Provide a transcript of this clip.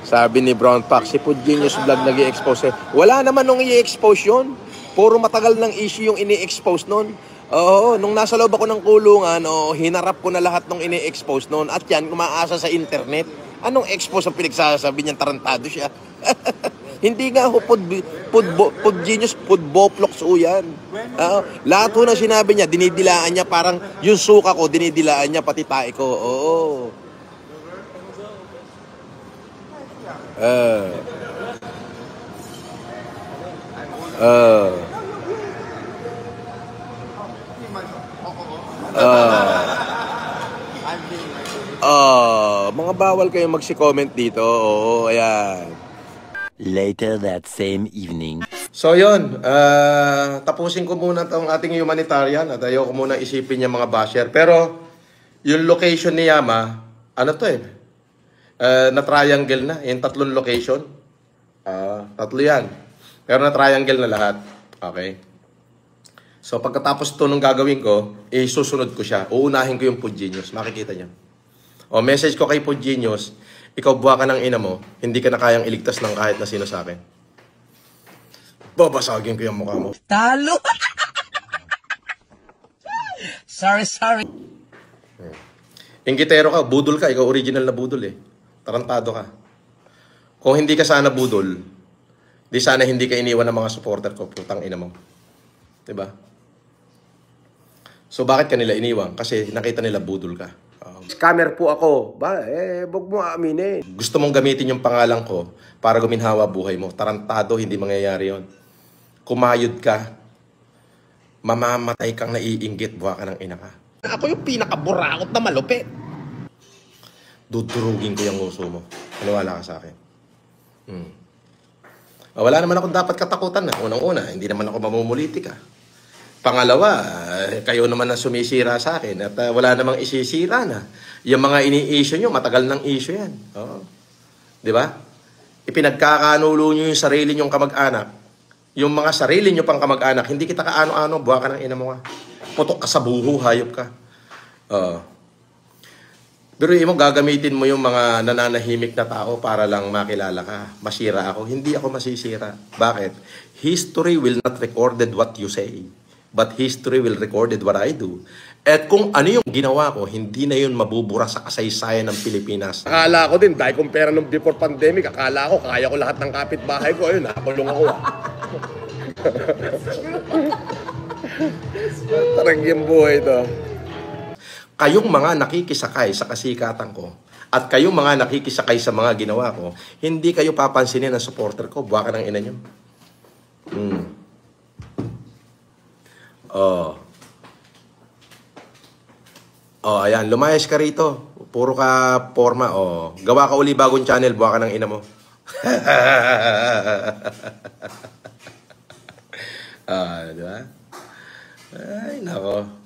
Sabi ni Brown Pack, si Food Genius Vlog nag-i-expose. Wala naman nung i-expose yun. Puro matagal ng issue yung ini-expose nun. Oo, nung nasa loob ako ng kulungan, hinarap ko na lahat ng ini-expose nun. At yan, umaasa sa internet. Anong expose ang pinagsasabi niyan? Tarantado siya. Hindi nga ho, Food Genius, food boplocks ho yan. Lahat ho na sinabi niya, dinidilaan niya, parang yung suka ko, dinidilaan niya, pati tae ko. Oo. Mga bawal kayong magsi-comment dito. Oo, ayan. Later that same evening. So yun, tapusin ko muna itong ating humanitarian at ayoko muna isipin niya mga basher. Pero yung location ni Yama, ano to na-triangle na. Yung tatlong location. Tatlo yan. Pero na-triangle na lahat. Okay. So pagkatapos ito nung gagawin ko, susunod ko siya. Uunahin ko yung Food Genius. Makikita niya. Message ko kay Food Genius, ikaw buha ka ng ina mo, hindi ka na kayang iligtas ng kahit na sino sa akin. Babasagin ko yung mukha mo. Talo! Sorry. Inggitero ka, budol ka, ikaw original na budol Tarantado ka. Kung hindi ka sana budol, di sana hindi ka iniwan ng mga supporter ko, putang ina mo. Diba? So bakit ka nila iniwan? Kasi nakita nila budol ka. Scammer po ako. Wag mo aaminin. Gusto mong gamitin yung pangalan ko para guminhawa buhay mo. Tarantado, hindi mangyayari yon. Kumayod ka, mamamatay kang naiinggit, buha ka ng ina ka. Ako yung pinakaburakot na malupit. Dudurugin ko yung uso mo. Maniwala ka sa akin. Wala naman akong dapat katakutan na. Unang-una, hindi naman ako mamumuliti ka. Pangalawa, kayo naman na sumisira sa akin at wala namang isisira na. Yung mga ini-issue nyo, matagal ng issue yan. Di ba? Ipinagkakanulo nyo yung sarili nyong kamag-anak. Yung mga sarili nyo pang kamag-anak, hindi kita kaano-ano, buha ka ng ina mo nga. Putok ka sa buho, hayop ka. Pero mo, gagamitin mo yung mga nananahimik na tao para lang makilala ka. Masira ako. Hindi ako masisira. Bakit? History will not recorded what you say. But history will recorded what I do. At kung ano yung ginawa ko, hindi na yun mabubura sa kasaysayan ng Pilipinas. Akala ko din, dahil kung pera nung before pandemic, akala ko, kaya ko lahat ng kapitbahay ko. Ayun, nakakulong ako. Tarang yung buhay ito. Kayong mga nakikisakay sa kasikatan ko, at kayong mga nakikisakay sa mga ginawa ko, hindi kayo papansinin ng supporter ko. Buha ka ng ina nyo. Ayan, lumayas ka rito. Puro ka forma. Gawa ka uli bagong channel, buha ka ng ina mo. Diba? Ay, nako.